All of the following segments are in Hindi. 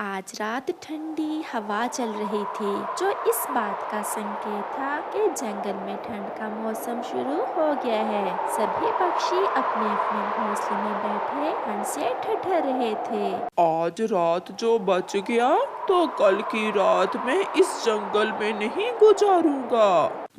आज रात ठंडी हवा चल रही थी, जो इस बात का संकेत था कि जंगल में ठंड का मौसम शुरू हो गया है। सभी पक्षी अपने अपने घोंसले में बैठे ठंड से ठिठुर रहे थे। आज रात जो बच गया तो कल की रात मैं इस जंगल में नहीं गुजारूंगा।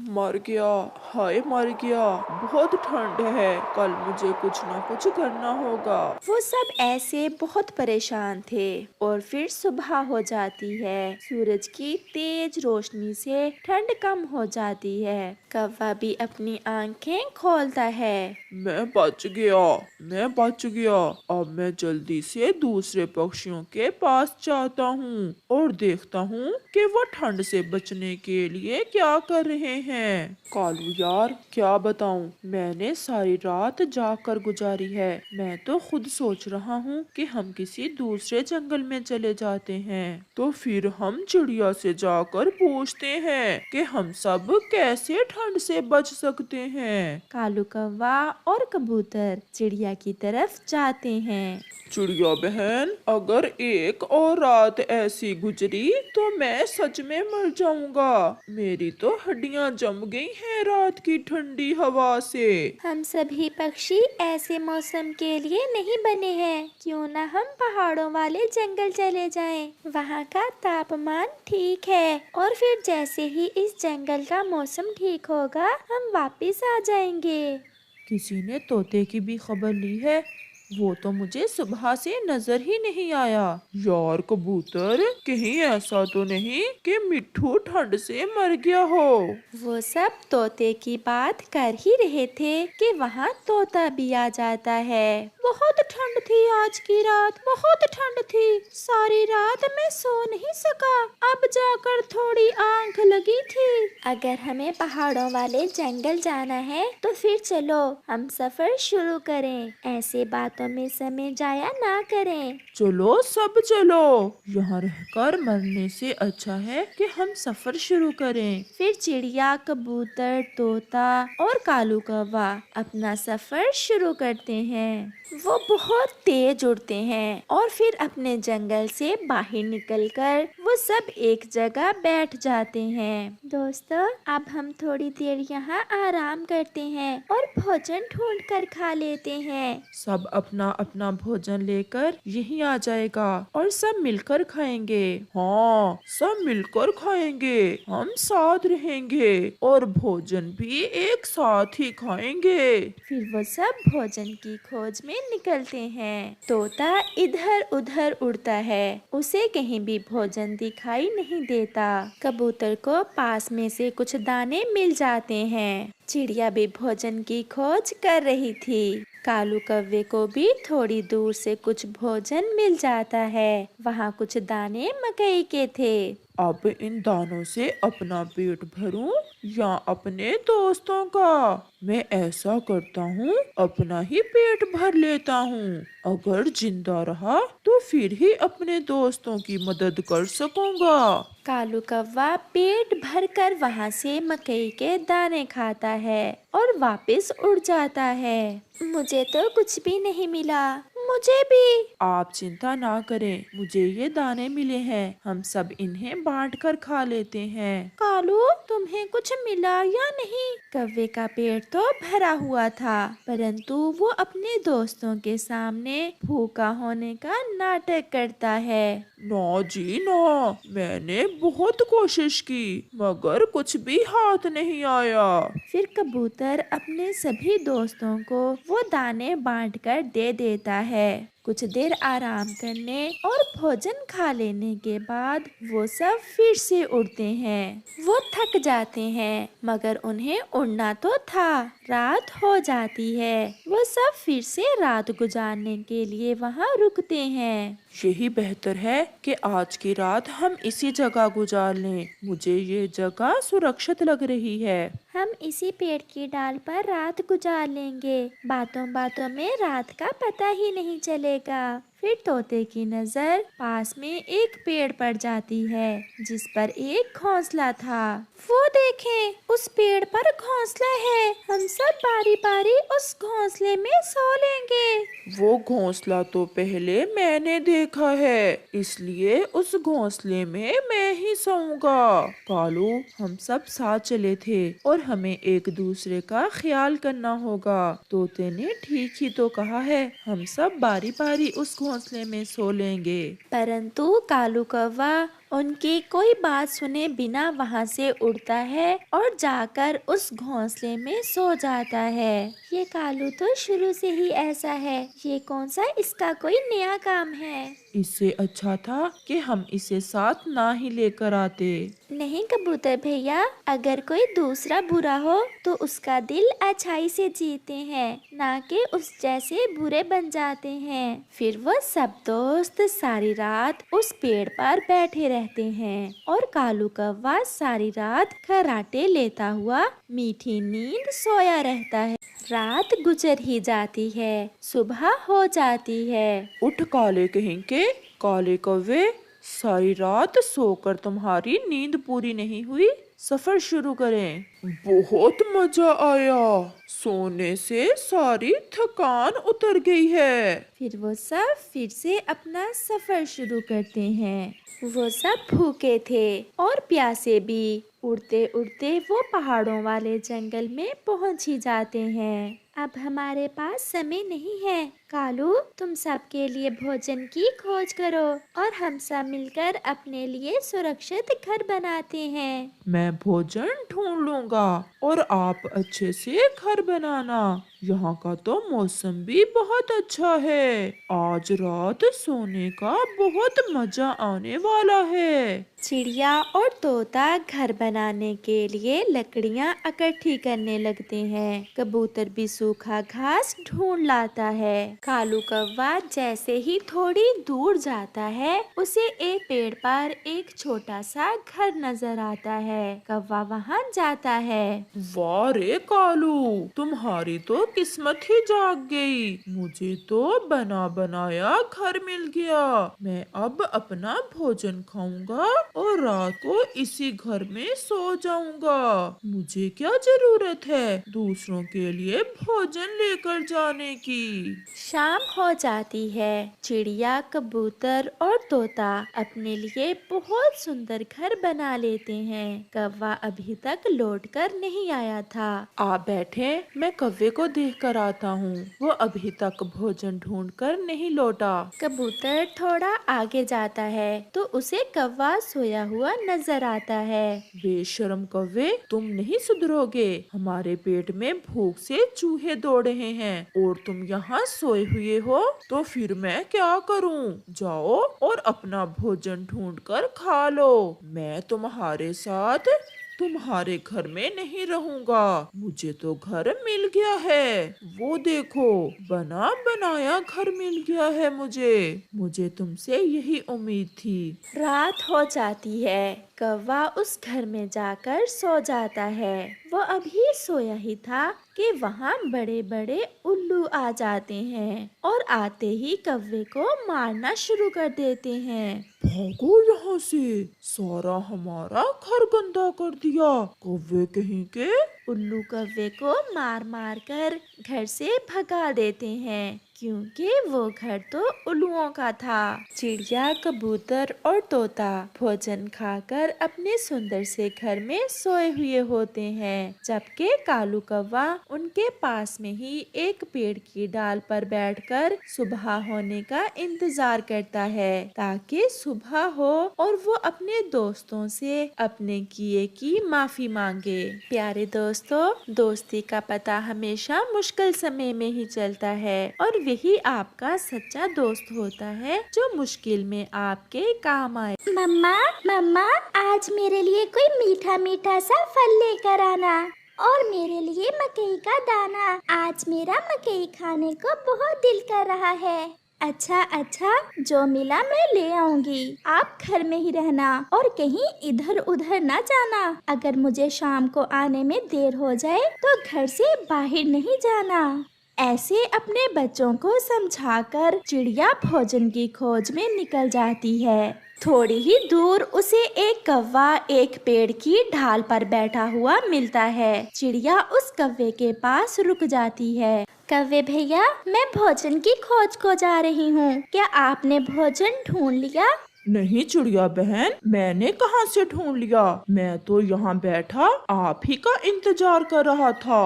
मर गया, हाय मर गया, बहुत ठंड है, कल मुझे कुछ ना कुछ करना होगा। वो सब ऐसे बहुत परेशान थे और फिर सुबह हो जाती है। सूरज की तेज रोशनी से ठंड कम हो जाती है। कौवा भी अपनी आंखें खोलता है। मैं बच गया, मैं बच गया। अब मैं जल्दी से दूसरे पक्षियों के पास जाता हूँ और देखता हूँ कि वो ठंड से बचने के लिए क्या कर रहे हैं। कालू यार, क्या बताऊँ, मैंने सारी रात जागकर गुजारी है। मैं तो खुद सोच रहा हूँ कि हम किसी दूसरे जंगल में चले जाते हैं, तो फिर हम चिड़िया से जाकर पूछते हैं कि हम सब कैसे ठंड से बच सकते हैं। कालू कौवा और कबूतर चिड़िया की तरफ जाते हैं। चिड़िया बहन, अगर एक और रात ऐसी गुजरी तो मैं सच में मर जाऊंगा। मेरी तो हड्डियां जम गई हैं रात की ठंडी हवा से। हम सभी पक्षी ऐसे मौसम के लिए नहीं बने हैं। क्यों ना हम पहाड़ों वाले जंगल चले जाएं। वहाँ का तापमान ठीक है और फिर जैसे ही इस जंगल का मौसम ठीक होगा हम वापस आ जाएंगे। किसी ने तोते की भी खबर ली है? वो तो मुझे सुबह से नजर ही नहीं आया। यार कबूतर, कहीं ऐसा तो नहीं कि मिट्ठू ठंड से मर गया हो? वो सब तोते की बात कर ही रहे थे कि वहाँ तोता भी आ जाता है। बहुत ठंड थी आज की रात, बहुत ठंड थी। सारी रात मैं सो नहीं सका, अब जाकर थोड़ी आंख लगी थी। अगर हमें पहाड़ों वाले जंगल जाना है तो फिर चलो हम सफर शुरू करें। ऐसे बातों में समय जाया ना करें। चलो सब चलो, यहाँ रहकर मरने से अच्छा है कि हम सफर शुरू करें। फिर चिड़िया, कबूतर, तोता और कालू कौवा अपना सफर शुरू करते हैं। वो बहुत तेज उड़ते हैं और फिर अपने जंगल से बाहर निकलकर वो सब एक जगह बैठ जाते हैं। दोस्तों, अब हम थोड़ी देर यहाँ आराम करते हैं और भोजन ढूंढ कर खा लेते हैं। सब अपना अपना भोजन लेकर यहीं आ जाएगा और सब मिलकर खाएंगे। हाँ, सब मिलकर खाएंगे, हम साथ रहेंगे और भोजन भी एक साथ ही खाएंगे। फिर वो सब भोजन की खोज में निकलते हैं। तोता इधर उधर उड़ता है, उसे कहीं भी भोजन दिखाई नहीं देता। कबूतर को पास में से कुछ दाने मिल जाते हैं। चिड़िया भी भोजन की खोज कर रही थी। कालू कौवे को भी थोड़ी दूर से कुछ भोजन मिल जाता है। वहाँ कुछ दाने मकई के थे। अब इन दानों से अपना पेट भरूं या अपने दोस्तों का? मैं ऐसा करता हूँ, अपना ही पेट भर लेता हूँ। अगर जिंदा रहा तो फिर ही अपने दोस्तों की मदद कर सकूंगा। कालू कौवा पेट भर कर वहाँ से मकई के दाने खाता है और वापस उड़ जाता है। मुझे तो कुछ भी नहीं मिला। मुझे भी। आप चिंता ना करें, मुझे ये दाने मिले हैं, हम सब इन्हें बांट कर खा लेते हैं। कालू, तुम्हें कुछ मिला या नहीं? कौवे का पेट तो भरा हुआ था, परंतु वो अपने दोस्तों के सामने भूखा होने का नाटक करता है। ना जी ना, मैंने बहुत कोशिश की मगर कुछ भी हाथ नहीं आया। फिर कबूतर अपने सभी दोस्तों को वो दाने बांटकर दे देता है। कुछ देर आराम करने और भोजन खा लेने के बाद वो सब फिर से उड़ते हैं। वो थक जाते हैं मगर उन्हें उड़ना तो था। रात हो जाती है। वो सब फिर से रात गुजारने के लिए वहाँ रुकते हैं। यही बेहतर है कि आज की रात हम इसी जगह गुजार लें। मुझे ये जगह सुरक्षित लग रही है। हम इसी पेड़ की डाल पर रात गुजार लेंगे। बातों बातों में रात का पता ही नहीं चलेगा। फिर तोते की नजर पास में एक पेड़ पर जाती है जिस पर एक घोंसला था। वो देखें, उस पेड़ पर घोंसला है। हम सब बारी बारी उस घोंसले में सो लेंगे। वो घोंसला तो पहले मैंने देखा है, इसलिए उस घोंसले में मैं ही सोऊंगा। कालू, हम सब साथ चले थे और हमें एक दूसरे का ख्याल करना होगा। तोते ने ठीक ही तो कहा है, हम सब बारी बारी उस घोंसले में सो लेंगे। परंतु कालू कौवा उनकी कोई बात सुने बिना वहाँ से उड़ता है और जाकर उस घोंसले में सो जाता है। ये कालू तो शुरू से ही ऐसा है, ये कौन सा इसका कोई नया काम है। इससे अच्छा था कि हम इसे साथ ना ही लेकर आते। नहीं कबूतर भैया, अगर कोई दूसरा बुरा हो तो उसका दिल अच्छाई से जीते हैं, ना कि उस जैसे बुरे बन जाते हैं। फिर वो सब दोस्त सारी रात उस पेड़ पर बैठे रहते हैं और कालू कौवा सारी रात खर्राटे लेता हुआ मीठी नींद सोया रहता है। रात गुजर ही जाती है, सुबह हो जाती है। उठ काले कहेंगे, काले कौवे, सारी रात सोकर तुम्हारी नींद पूरी नहीं हुई। सफर शुरू करें। बहुत मजा आया, सोने से सारी थकान उतर गई है। फिर वो सब फिर से अपना सफर शुरू करते हैं। वो सब भूखे थे और प्यासे भी। उड़ते उड़ते वो पहाड़ों वाले जंगल में पहुंच ही जाते हैं। अब हमारे पास समय नहीं है। कालू, तुम सबके लिए भोजन की खोज करो और हम सब मिलकर अपने लिए सुरक्षित घर बनाते हैं। मैं भोजन ढूंढ लूंगा और आप अच्छे से घर बनाना। यहाँ का तो मौसम भी बहुत अच्छा है। आज रात सोने का बहुत मजा आने वाला है। चिड़िया और तोता घर बनाने के लिए लकड़ियाँ इकट्ठी करने लगते हैं। कबूतर भी सूखा घास ढूंढ लाता है। कालू कौवा जैसे ही थोड़ी दूर जाता है, उसे एक पेड़ पर एक छोटा सा घर नजर आता है। कौवा वहाँ जाता है। वाह रे कालू, तुम्हारी तो किस्मत ही जाग गई। मुझे तो बना बनाया घर मिल गया। मैं अब अपना भोजन खाऊंगा और रात को इसी घर में सो जाऊंगा। मुझे क्या जरूरत है दूसरों के लिए भोजन लेकर जाने की। शाम हो जाती है। चिड़िया, कबूतर और तोता अपने लिए बहुत सुंदर घर बना लेते हैं। कौवा अभी तक लौटकर नहीं आया था। आप बैठे, मैं कौवे को देख कर आता हूँ। वो अभी तक भोजन ढूंढकर नहीं लौटा। कबूतर थोड़ा आगे जाता है तो उसे कौवा सोया हुआ नजर आता है। बेशर्म कौवे, तुम नहीं सुधरोगे। हमारे पेट में भूख से चूहे दौड़ रहे हैं और तुम यहाँ सोए हुए हो, तो फिर मैं क्या करूँ? जाओ और अपना भोजन ढूंढकर खा लो। मैं तुम्हारे साथ तुम्हारे घर में नहीं रहूंगा। मुझे तो घर मिल गया है। वो देखो, बना बनाया घर मिल गया है मुझे। मुझे तुमसे यही उम्मीद थी। रात हो जाती है। कौवा उस घर में जाकर सो जाता है। वो अभी सोया ही था कि वहाँ बड़े बड़े उल्लू आ जाते हैं और आते ही कौवे को मारना शुरू कर देते हैं। भागो यहाँ से, सारा हमारा घर गंदा कर दिया। कौवे कहीं के। उल्लू कौवे को मार मार कर घर से भगा देते हैं, क्योंकि वो घर तो उल्लुओं का था। चिड़िया, कबूतर और तोता भोजन खाकर अपने सुंदर से घर में सोए हुए होते हैं, जबकि कालू कौवा उनके पास में ही एक पेड़ की डाल पर बैठकर सुबह होने का इंतजार करता है, ताकि सुबह हो और वो अपने दोस्तों से अपने किए की माफी मांगे। प्यारे दोस्तों, दोस्ती का पता हमेशा मुश्किल समय में ही चलता है और वही आपका सच्चा दोस्त होता है जो मुश्किल में आपके काम आए। मम्मा, मम्मा, आज मेरे लिए कोई मीठा मीठा सा फल लेकर आना और मेरे लिए मकई का दाना। आज मेरा मकई खाने को बहुत दिल कर रहा है। अच्छा अच्छा, जो मिला मैं ले आऊंगी। आप घर में ही रहना और कहीं इधर उधर ना जाना। अगर मुझे शाम को आने में देर हो जाए तो घर से बाहर नहीं जाना। ऐसे अपने बच्चों को समझाकर चिड़िया भोजन की खोज में निकल जाती है। थोड़ी ही दूर उसे एक कौवा एक पेड़ की ढाल पर बैठा हुआ मिलता है। चिड़िया उस कौवे के पास रुक जाती है। कौवे भैया, मैं भोजन की खोज को जा रही हूँ। क्या आपने भोजन ढूंढ लिया? नहीं चिड़िया बहन, मैंने कहाँ से ढूंढ लिया। मैं तो यहाँ बैठा आप ही का इंतजार कर रहा था।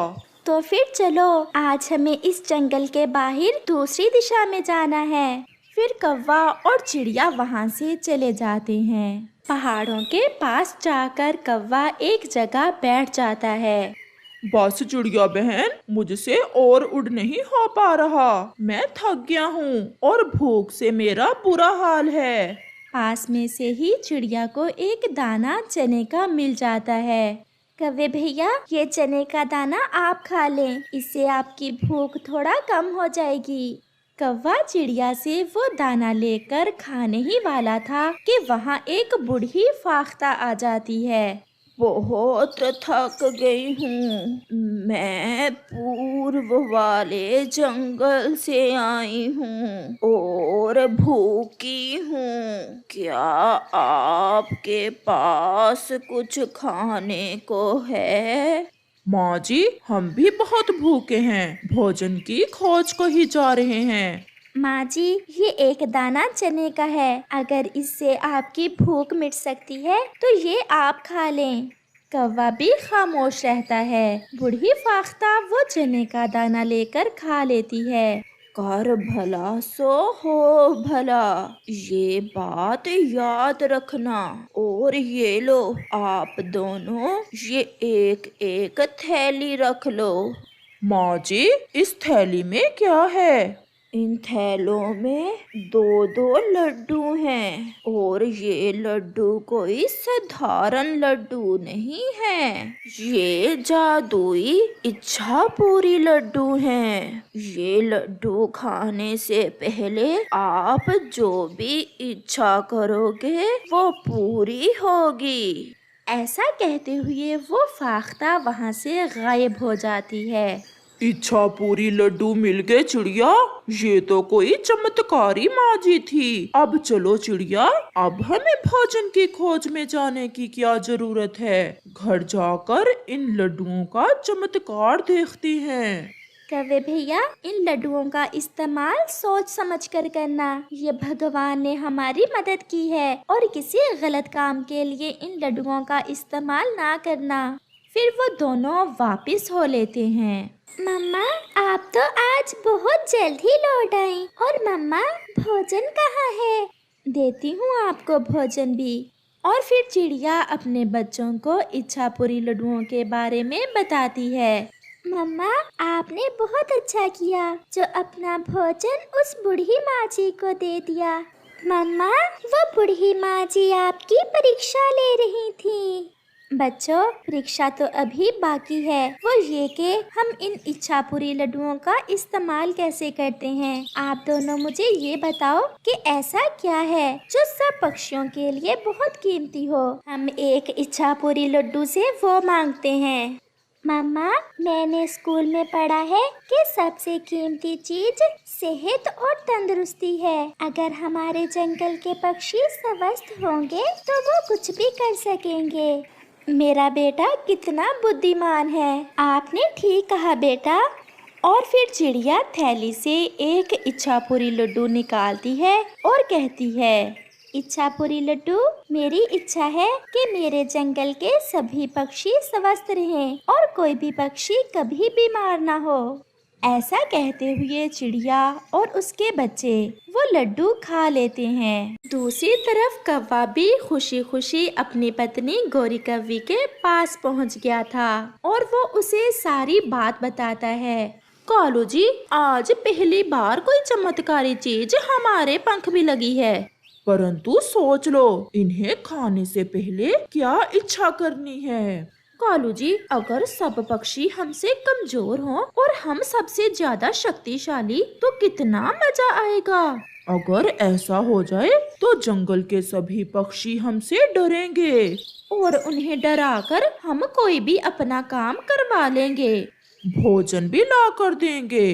तो फिर चलो, आज हमें इस जंगल के बाहर दूसरी दिशा में जाना है। फिर कौवा और चिड़िया वहाँ से चले जाते हैं। पहाड़ों के पास जाकर कौवा एक जगह बैठ जाता है। बस चिड़िया बहन, मुझसे और उड़ नहीं हो पा रहा। मैं थक गया हूँ और भूख से मेरा बुरा हाल है। पास में से ही चिड़िया को एक दाना चने का मिल जाता है। कौवे भैया, ये चने का दाना आप खा लें, इससे आपकी भूख थोड़ा कम हो जाएगी। कौवा चिड़िया से वो दाना लेकर खाने ही वाला था कि वहाँ एक बूढ़ी फाख्ता आ जाती है। बहुत थक गई हूँ। मैं पूर्व वाले जंगल से आई हूँ और भूखी हूँ। क्या आपके पास कुछ खाने को है? माँ जी, हम भी बहुत भूखे हैं, भोजन की खोज को ही जा रहे हैं। माँ जी, ये एक दाना चने का है। अगर इससे आपकी भूख मिट सकती है तो ये आप खा लें। कौवा भी खामोश रहता है। बूढ़ी फाख्ता वो चने का दाना लेकर खा लेती है। कर भला सो हो भला, ये बात याद रखना। और ये लो, आप दोनों ये एक एक थैली रख लो। माँ जी, इस थैली में क्या है? इन थैलों में दो दो लड्डू हैं और ये लड्डू कोई साधारण लड्डू नहीं है। ये जादुई इच्छा पूरी लड्डू हैं। ये लड्डू खाने से पहले आप जो भी इच्छा करोगे वो पूरी होगी। ऐसा कहते हुए वो फाख्ता वहाँ से गायब हो जाती है। इच्छा पूरी लड्डू मिल गए चिड़िया, ये तो कोई चमत्कारी माँ जी थी। अब चलो चिड़िया, अब हमें भोजन की खोज में जाने की क्या जरूरत है। घर जाकर इन लड्डुओं का चमत्कार देखते हैं। कौवे भैया, इन लड्डुओं का इस्तेमाल सोच समझ कर करना। ये भगवान ने हमारी मदद की है और किसी गलत काम के लिए इन लड्डुओं का इस्तेमाल ना करना। फिर वो दोनों वापस हो लेते हैं। मम्मा, आप तो आज बहुत जल्द ही लौट आई। और मम्मा, भोजन कहाँ है? देती हूँ आपको भोजन भी। और फिर चिड़िया अपने बच्चों को इच्छापुरी लड्डुओं के बारे में बताती है। मम्मा, आपने बहुत अच्छा किया जो अपना भोजन उस बूढ़ी माँ जी को दे दिया। मम्मा, वो बूढ़ी माँ जी आपकी परीक्षा ले रही थी। बच्चों, परीक्षा तो अभी बाकी है, वो ये कि हम इन इच्छापुरी लड्डुओं का इस्तेमाल कैसे करते हैं। आप दोनों मुझे ये बताओ कि ऐसा क्या है जो सब पक्षियों के लिए बहुत कीमती हो। हम एक इच्छापुरी लड्डू से वो मांगते हैं। मम्मा, मैंने स्कूल में पढ़ा है कि सबसे कीमती चीज सेहत और तंदुरुस्ती है। अगर हमारे जंगल के पक्षी स्वस्थ होंगे तो वो कुछ भी कर सकेंगे। मेरा बेटा कितना बुद्धिमान है। आपने ठीक कहा बेटा। और फिर चिड़िया थैली से एक इच्छापुरी लड्डू निकालती है और कहती है, इच्छापुरी लड्डू, मेरी इच्छा है कि मेरे जंगल के सभी पक्षी स्वस्थ रहें और कोई भी पक्षी कभी बीमार ना हो। ऐसा कहते हुए चिड़िया और उसके बच्चे वो लड्डू खा लेते हैं। दूसरी तरफ कौवा भी खुशी खुशी अपनी पत्नी गोरी कौवी के पास पहुंच गया था और वो उसे सारी बात बताता है। कालू जी, आज पहली बार कोई चमत्कारी चीज हमारे पंख भी लगी है। परंतु सोच लो, इन्हें खाने से पहले क्या इच्छा करनी है। कालू जी, अगर सब पक्षी हमसे कमजोर हों और हम सबसे ज्यादा शक्तिशाली तो कितना मजा आएगा। अगर ऐसा हो जाए तो जंगल के सभी पक्षी हमसे डरेंगे और उन्हें डराकर हम कोई भी अपना काम करवा लेंगे। भोजन भी ला कर देंगे।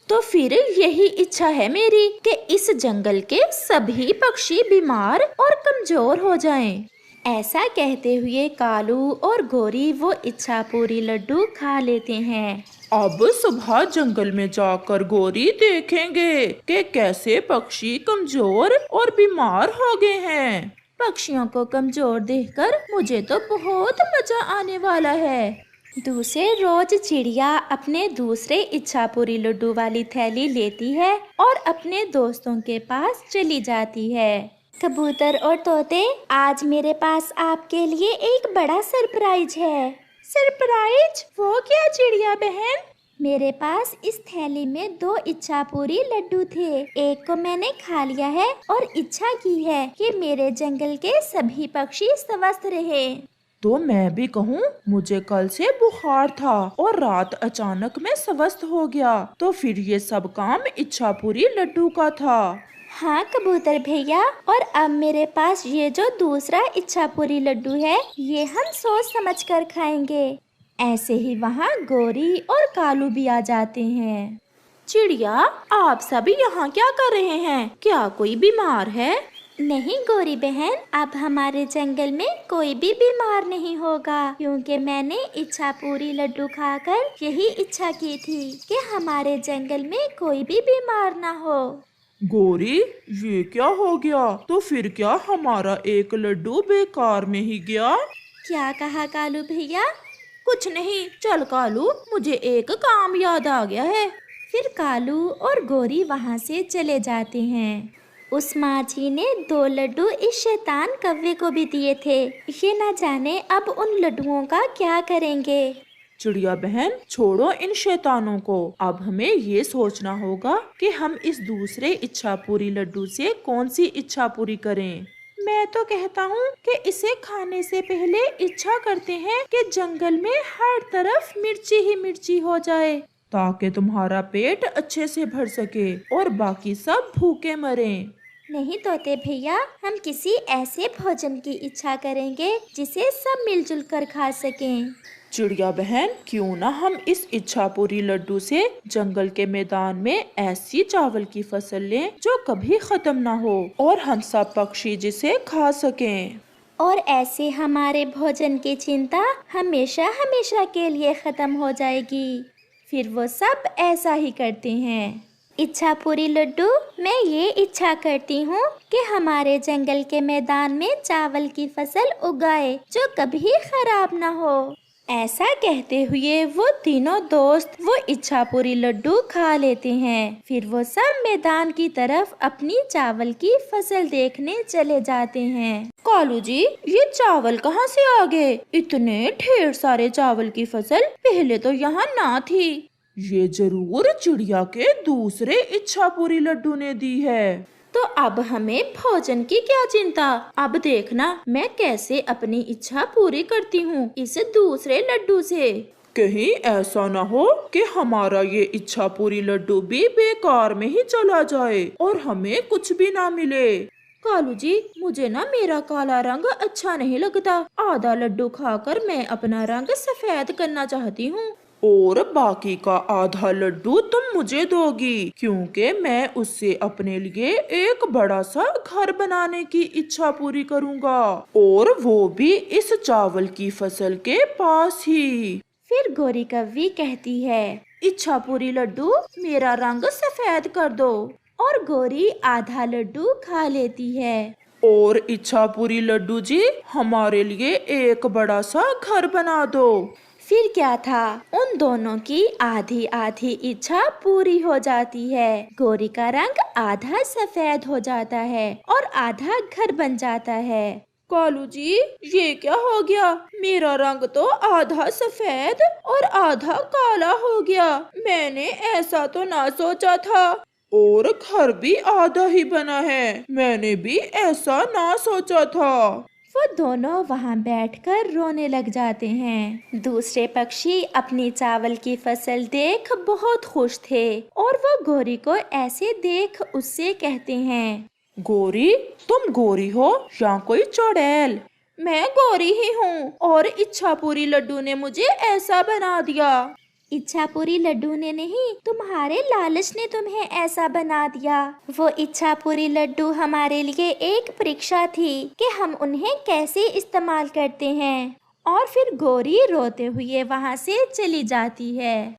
तो फिर यही इच्छा है मेरी कि इस जंगल के सभी पक्षी बीमार और कमजोर हो जाएं। ऐसा कहते हुए कालू और गोरी वो इच्छा पूरी लड्डू खा लेते हैं। अब सुबह जंगल में जाकर गोरी देखेंगे कि कैसे पक्षी कमजोर और बीमार हो गए हैं। पक्षियों को कमजोर देखकर मुझे तो बहुत मजा आने वाला है। दूसरे रोज चिड़िया अपने दूसरे इच्छा पूरी लड्डू वाली थैली लेती है और अपने दोस्तों के पास चली जाती है। कबूतर और तोते, आज मेरे पास आपके लिए एक बड़ा सरप्राइज है। सरप्राइज? वो क्या चिड़िया बहन? मेरे पास इस थैली में 2 इच्छा पूरी लड्डू थे। एक को मैंने खा लिया है और इच्छा की है कि मेरे जंगल के सभी पक्षी स्वस्थ रहे। तो मैं भी कहूँ, मुझे कल से बुखार था और रात अचानक में स्वस्थ हो गया, तो फिर ये सब काम इच्छा पूरी लड्डू का था। हाँ कबूतर भैया, और अब मेरे पास ये जो दूसरा इच्छा पूरी लड्डू है, ये हम सोच समझ कर खाएंगे। ऐसे ही वहाँ गोरी और कालू भी आ जाते हैं। चिड़िया, आप सभी यहाँ क्या कर रहे हैं? क्या कोई बीमार है? नहीं गोरी बहन, अब हमारे जंगल में कोई भी बीमार नहीं होगा, क्योंकि मैंने इच्छा पूरी लड्डू खाकर यही इच्छा की थी कि हमारे जंगल में कोई भी बीमार ना हो। गोरी, ये क्या हो गया? तो फिर क्या हमारा एक लड्डू बेकार में ही गया? क्या कहा कालू भैया? कुछ नहीं, चल कालू, मुझे एक काम याद आ गया है। फिर कालू और गोरी वहाँ से चले जाते हैं। उस माझी ने 2 लड्डू इस शैतान कौवे को भी दिए थे। ये न जाने अब उन लड्डुओं का क्या करेंगे। चिड़िया बहन, छोड़ो इन शैतानों को। अब हमें ये सोचना होगा कि हम इस दूसरे इच्छा पूरी लड्डू से कौन सी इच्छा पूरी करें। मैं तो कहता हूँ कि इसे खाने से पहले इच्छा करते हैं कि जंगल में हर तरफ मिर्ची ही मिर्ची हो जाए, ताकि तुम्हारा पेट अच्छे से भर सके और बाकी सब भूखे मरें। नहीं तोते भैया, हम किसी ऐसे भोजन की इच्छा करेंगे जिसे सब मिलजुल कर खा सकें। चिड़िया बहन, क्यों ना हम इस इच्छा पूरी लड्डू से जंगल के मैदान में ऐसी चावल की फसल लें जो कभी खत्म ना हो और हम सब पक्षी जिसे खा सकें। और ऐसे हमारे भोजन की चिंता हमेशा हमेशा के लिए खत्म हो जाएगी। फिर वो सब ऐसा ही करते हैं। इच्छा पूरी लड्डू, मैं ये इच्छा करती हूँ कि हमारे जंगल के मैदान में चावल की फसल उगाए जो कभी खराब ना हो। ऐसा कहते हुए वो तीनों दोस्त वो इच्छा पूरी लड्डू खा लेते हैं। फिर वो सब मैदान की तरफ अपनी चावल की फसल देखने चले जाते हैं। कालू जी, ये चावल कहाँ से आ गए? इतने ढेर सारे चावल की फसल पहले तो यहाँ ना थी। ये जरूर चिड़िया के दूसरे इच्छा पूरी लड्डू ने दी है। तो अब हमें भोजन की क्या चिंता? अब देखना मैं कैसे अपनी इच्छा पूरी करती हूँ इस दूसरे लड्डू से। कहीं ऐसा न हो कि हमारा ये इच्छा पूरी लड्डू भी बेकार में ही चला जाए और हमें कुछ भी ना मिले। कालू जी, मुझे ना मेरा काला रंग अच्छा नहीं लगता। आधा लड्डू खाकर मैं अपना रंग सफेद करना चाहती हूँ। और बाकी का आधा लड्डू तुम मुझे दोगी, क्योंकि मैं उससे अपने लिए एक बड़ा सा घर बनाने की इच्छा पूरी करूँगा, और वो भी इस चावल की फसल के पास ही। फिर गोरी कव्वी कहती है, इच्छा पूरी लड्डू, मेरा रंग सफेद कर दो। और गोरी आधा लड्डू खा लेती है। और इच्छा पूरी लड्डू जी, हमारे लिए एक बड़ा सा घर बना दो। फिर क्या था, उन दोनों की आधी आधी इच्छा पूरी हो जाती है। गोरी का रंग आधा सफेद हो जाता है और आधा घर बन जाता है। कालू जी, ये क्या हो गया? मेरा रंग तो आधा सफेद और आधा काला हो गया। मैंने ऐसा तो ना सोचा था। और घर भी आधा ही बना है, मैंने भी ऐसा ना सोचा था। वो दोनों वहाँ बैठकर रोने लग जाते हैं। दूसरे पक्षी अपनी चावल की फसल देख बहुत खुश थे और वो गोरी को ऐसे देख उससे कहते हैं, गोरी, तुम गोरी हो या कोई चुड़ैल? मैं गोरी ही हूँ और इच्छा पूरी लड्डू ने मुझे ऐसा बना दिया। इच्छापुरी लड्डू ने नहीं, तुम्हारे लालच ने तुम्हें ऐसा बना दिया। वो इच्छापुरी लड्डू हमारे लिए एक परीक्षा थी कि हम उन्हें कैसे इस्तेमाल करते हैं। और फिर गौरी रोते हुए वहाँ से चली जाती है।